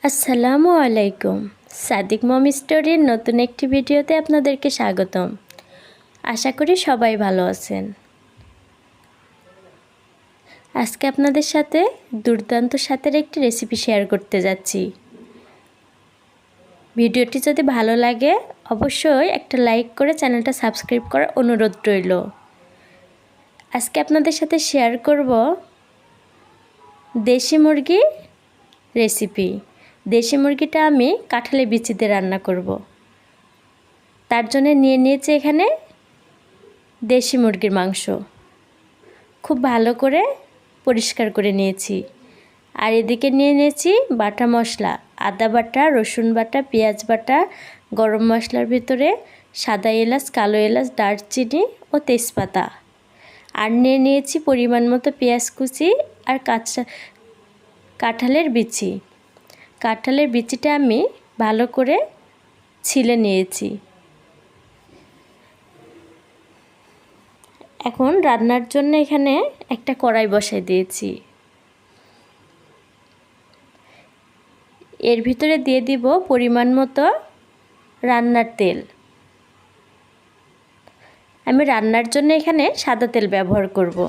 আসসালামু আলাইকুম। সাদিক মম স্টোরির নতুন একটি ভিডিওতে আপনাদেরকে স্বাগতম। আশা করি সবাই ভালো আছেন। আজকে আপনাদের সাথে দুর্দান্ত স্বাদের একটি রেসিপি শেয়ার করতে যাচ্ছি। ভিডিওটি যদি ভালো লাগে অবশ্যই একটা লাইক করে চ্যানেলটা সাবস্ক্রাইব করার অনুরোধ রইল। আজকে আপনাদের সাথে শেয়ার করব দেশি মুরগি রেসিপি। দেশি মুরগিটা আমি কাঁঠালের বিচি দিয়ে রান্না করব। তার জন্য নিয়ে নিয়েছি এখানে দেশি মুরগির মাংস। খুব ভালো করে পরিষ্কার করে নিয়েছি। আর এদিকে নিয়ে নিয়েছি বাটা মশলা, আদা বাটা, রসুন বাটা, পেঁয়াজ বাটা, গরম মশলার ভিতরে সাদা এলাচ, কালো এলাচ, দারচিনি ও তেজপাতা। আর নিয়ে নিয়েছি পরিমাণ মতো পেঁয়াজ কুচি আর কাঁঠালের বিচি। কাঁঠালের বিচিটা আমি ভালো করে ছিলে নিয়েছি। এখন রান্নার জন্য এখানে একটা কড়াই বসাই দিয়েছি। এর ভিতরে দিয়ে দিব পরিমাণ মতো রান্নার তেল। আমি রান্নার জন্য এখানে সাদা তেল ব্যবহার করব।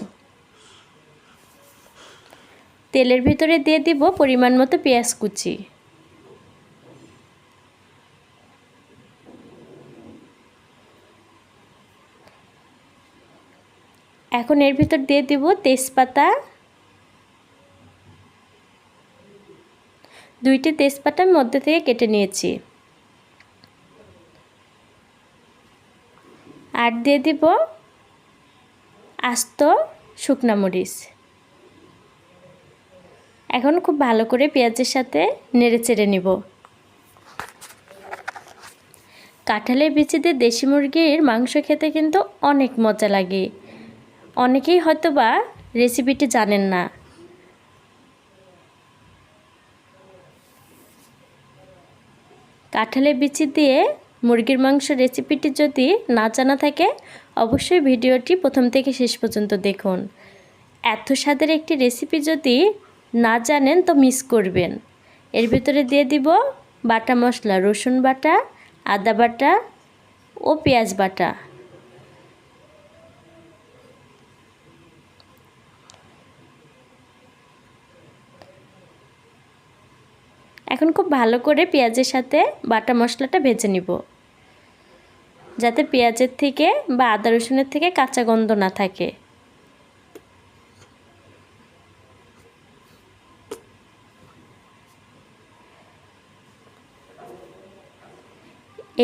তেলের ভিতরে দিয়ে দিব পরিমাণ মতো পেঁয়াজ কুচি। এখন এর ভিতর দিয়ে দিব তেজপাতা, দুইটি তেজপাতা মধ্যে থেকে কেটে নিয়েছি। আর দিয়ে দিব আস্ত শুকনা মরিচ। এখন খুব ভালো করে পেঁয়াজের সাথে নেড়ে চেড়ে নিব। কাঁঠালের বিচি দিয়ে দেশি মুরগির মাংস খেতে কিন্তু অনেক মজা লাগে। অনেকেই হয়তো বা রেসিপিটি জানেন না। কাঁঠালের বিচি দিয়ে মুরগির মাংস রেসিপিটি যদি না জানা থাকে অবশ্যই ভিডিওটি প্রথম থেকে শেষ পর্যন্ত দেখুন। এত স্বাদের একটি রেসিপি যদি না জানেন তো মিস করবেন। এর ভিতরে দিয়ে দিব বাটা মশলা, রসুন বাটা, আদা বাটা ও পেঁয়াজ বাটা। এখন খুব ভালো করে পেঁয়াজের সাথে বাটা মশলাটা ভেজে নিব, যাতে পেঁয়াজের থেকে বা আদা রসুনের থেকে কাঁচা গন্ধ না থাকে।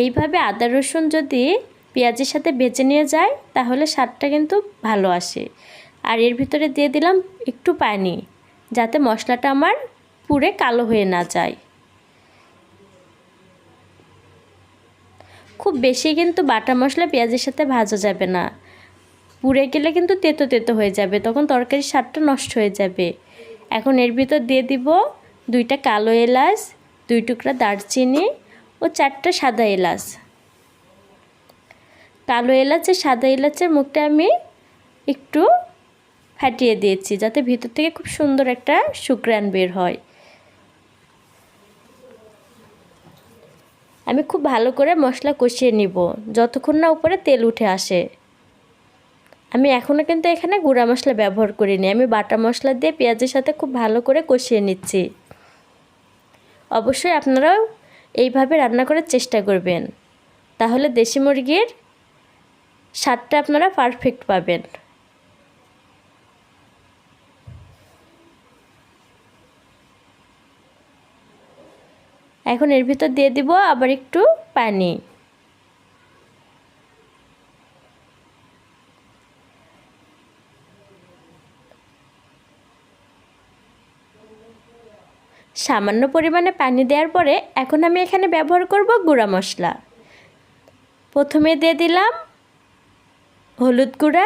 এইভাবে আদা রসুন যদি পেঁয়াজের সাথে ভেজে নিয়ে যায় তাহলে স্বাদটা কিন্তু ভালো আসে। আর এর ভিতরে দিয়ে দিলাম একটু পানি, যাতে মশলাটা আমার পুড়ে কালো হয়ে না যায়। খুব বেশি কিন্তু বাটা মশলা পেঁয়াজের সাথে ভাজা যাবে না, পুড়ে গেলে কিন্তু তেতো তেতো হয়ে যাবে, তখন তরকারির স্বাদটা নষ্ট হয়ে যাবে। এখন এর ভিতর দিয়ে দিব দুইটা কালো এলাচ, দুই টুকরা দারচিনি ও চারটা সাদা এলাচ। কালো এলাচের সাদা এলাচের মুখটা আমি একটু ফাটিয়ে দিয়েছি, যাতে ভিতর থেকে খুব সুন্দর একটা সুঘ্রাণ বের হয়। আমি খুব ভালো করে মশলা কষিয়ে নিব যতক্ষণ না উপরে তেল উঠে আসে। আমি এখনও কিন্তু এখানে গুঁড়া মশলা ব্যবহার করিনি, আমি বাটা মশলা দিয়ে পেঁয়াজের সাথে খুব ভালো করে কষিয়ে নিচ্ছি। অবশ্যই আপনারাও এইভাবে রান্না করার চেষ্টা করবেন, তাহলে দেশি মুরগির স্বাদটা আপনারা পারফেক্ট পাবেন। এখন এর ভিতর দিয়ে দিব আবার একটু পানি। সামান্য পরিমাণে পানি দেওয়ার পরে এখন আমি এখানে ব্যবহার করব গুঁড়া মশলা। প্রথমে দিয়ে দিলাম হলুদ গুঁড়া,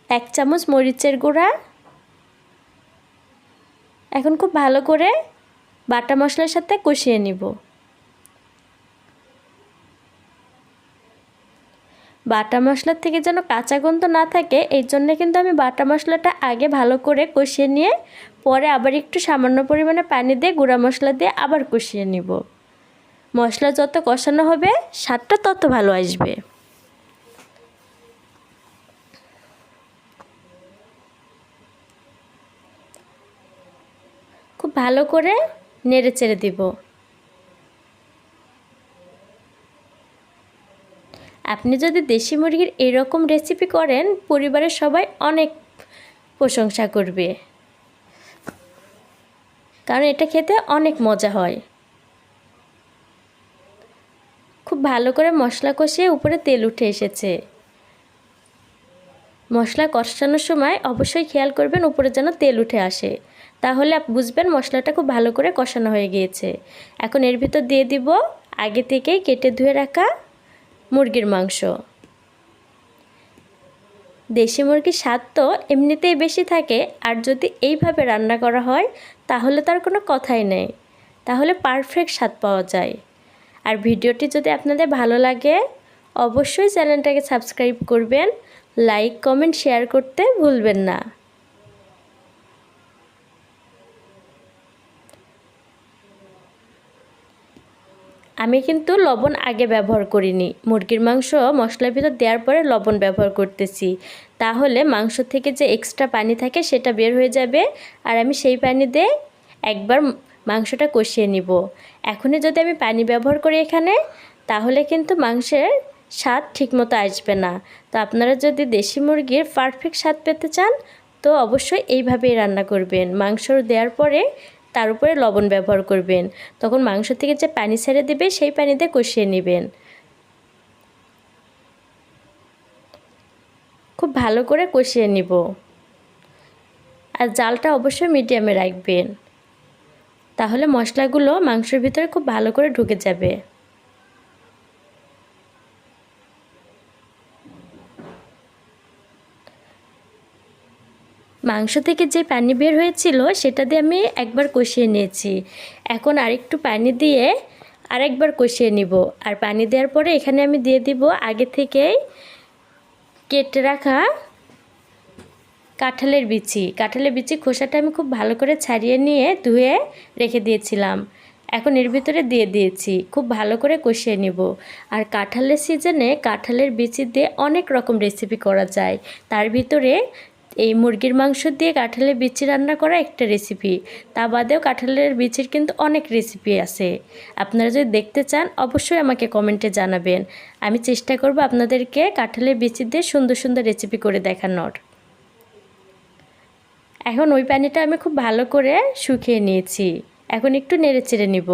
এক চামচ মরিচের গুঁড়া। এখন খুব ভালো করে বাটা মশলার সাথে কষিয়ে নিব। বাটা মশলার থেকে যেন কাঁচা গন্ধ না থাকে, এই জন্য কিন্তু আমি বাটা মশলাটা আগে ভালো করে কষিয়ে নিয়ে পরে আবার একটু সামান্য পরিমাণে পানি দিয়ে গুঁড়া মশলা দিয়ে আবার কষিয়ে নিব। মশলা যত কষানো হবে স্বাদটা তত ভালো আসবে। খুব ভালো করে নেড়ে চেড়ে দিব। আপনি যদি দেশি মুরগির এরকম রেসিপি করেন, পরিবারের সবাই অনেক প্রশংসা করবে, কারণ এটা খেতে অনেক মজা হয়। খুব ভালো করে মশলা কষিয়ে উপরে তেল উঠে এসেছে। মশলা কষানোর সময় অবশ্যই খেয়াল করবেন উপরে যেন তেল উঠে আসে, তাহলে বুঝবেন মশলাটা খুব ভালো করে কষানো হয়ে গিয়েছে। এখন এর ভিতর দিয়ে দিব আগে থেকেই কেটে ধুয়ে রাখা মুরগির মাংস। দেশি মুরগির স্বাদ তো এমনিতেই বেশি থাকে, আর যদি এইভাবে রান্না করা হয় তাহলে তার কোনো কথাই নেই, তাহলে পারফেক্ট স্বাদ পাওয়া যায়। আর ভিডিওটি যদি আপনাদের ভালো লাগে অবশ্যই চ্যানেলটাকে সাবস্ক্রাইব করবেন, লাইক কমেন্ট শেয়ার করতে ভুলবেন না। আমি কিন্তু লবণ আগে ব্যবহার করিনি, মুরগির মাংস মশলার ভিতর দেওয়ার পরে লবণ ব্যবহার করতেছি, তাহলে মাংস থেকে যে এক্সট্রা পানি থাকে সেটা বের হয়ে যাবে, আর আমি সেই পানি দিয়ে একবার মাংসটা কষিয়ে নিব। এখনই যদি আমি পানি ব্যবহার করি এখানে, তাহলে কিন্তু মাংসের স্বাদ ঠিকমতো আসবে না। তো আপনারা যদি দেশি মুরগির পারফেক্ট স্বাদ পেতে চান তো অবশ্যই এইভাবেই রান্না করবেন। মাংস দেওয়ার পরে তার উপরে লবণ ব্যবহার করবেন, তখন মাংস থেকে যে পানি ছেড়ে দেবে সেই পানি দিয়ে কষিয়ে নেবেন। খুব ভালো করে কষিয়ে নিব, আর জালটা অবশ্যই মিডিয়ামে রাখবেন, তাহলে মশলাগুলো মাংসের ভিতরে খুব ভালো করে ঢুকে যাবে। মাংস থেকে যে পানি বের হয়েছিল সেটা দিয়ে আমি একবার কষিয়ে নিয়েছি। এখন আরেকটু পানি দিয়ে আরেকবার কষিয়ে নিব। আর পানি দেওয়ার পরে এখানে আমি দিয়ে দিব আগে থেকেই কেটে রাখা কাঁঠালের বিচি। কাঁঠালের বিচি খোসাটা আমি খুব ভালো করে ছাড়িয়ে নিয়ে ধুয়ে রেখে দিয়েছিলাম, এখন এর ভিতরে দিয়ে দিয়েছি। খুব ভালো করে কষিয়ে নিব। আর কাঁঠালের সিজনে কাঁঠালের বিচি দিয়ে অনেক রকম রেসিপি করা যায়, তার ভিতরে এই মুরগির মাংস দিয়ে কাঁঠালের বিচি রান্না করা একটা রেসিপি। তা বাদেও কাঁঠালের বিচির কিন্তু অনেক রেসিপি আছে। আপনারা যদি দেখতে চান অবশ্যই আমাকে কমেন্টে জানাবেন, আমি চেষ্টা করব আপনাদেরকে কাঁঠালের বিচি দিয়ে সুন্দর সুন্দর রেসিপি করে দেখানোর। এখন ওই পানিটা আমি খুব ভালো করে শুকিয়ে নিয়েছি, এখন একটু নেড়ে চেড়ে নিব।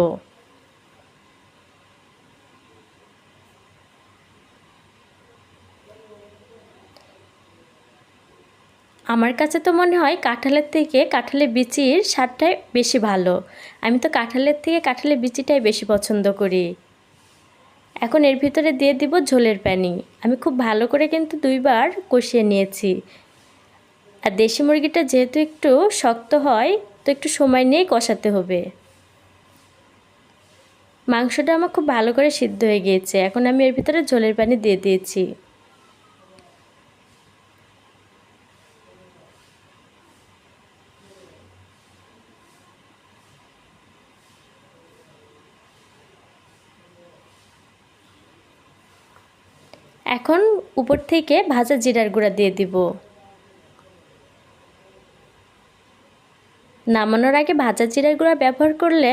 আমার কাছে তো মনে হয় কাঁঠালের থেকে কাঁঠালের বিচির স্বাদটাই বেশি ভালো। আমি তো কাঁঠালের থেকে কাঁঠালের বিচিটাই বেশি পছন্দ করি। এখন এর ভিতরে দিয়ে দিব ঝোলের পানি। আমি খুব ভালো করে কিন্তু 2 বার কষিয়ে নিয়েছি। আর দেশি মুরগিটা যেহেতু একটু শক্ত হয়, তো একটু সময় নিয়েই কষাতে হবে। মাংসটা আমার খুব ভালো করে সিদ্ধ হয়ে গিয়েছে, এখন আমি এর ভিতরে ঝোলের পানি দিয়ে দিয়েছি। এখন উপর থেকে ভাজা জিরার গুঁড়া দিয়ে দিব। নামানোর আগে ভাজা জিরার গুঁড়া ব্যবহার করলে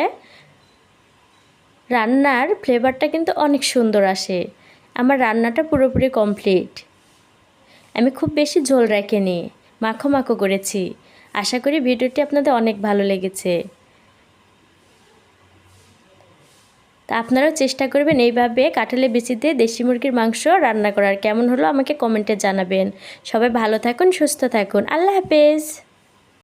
রান্নার ফ্লেভারটা কিন্তু অনেক সুন্দর আসে। আমার রান্নাটা পুরোপুরি কমপ্লিট। আমি খুব বেশি ঝোল রাখিনি, মাখো মাখো করেছি। আশা করি ভিডিওটি আপনাদের অনেক ভালো লেগেছে। তা আপনারাও চেষ্টা করবেন এইভাবে কাঁঠালের বিচি দিয়ে দেশি মুরগির মাংস রান্না করার। কেমন হলো আমাকে কমেন্টে জানাবেন। সবাই ভালো থাকুন, সুস্থ থাকুন। আল্লাহ হাফেজ।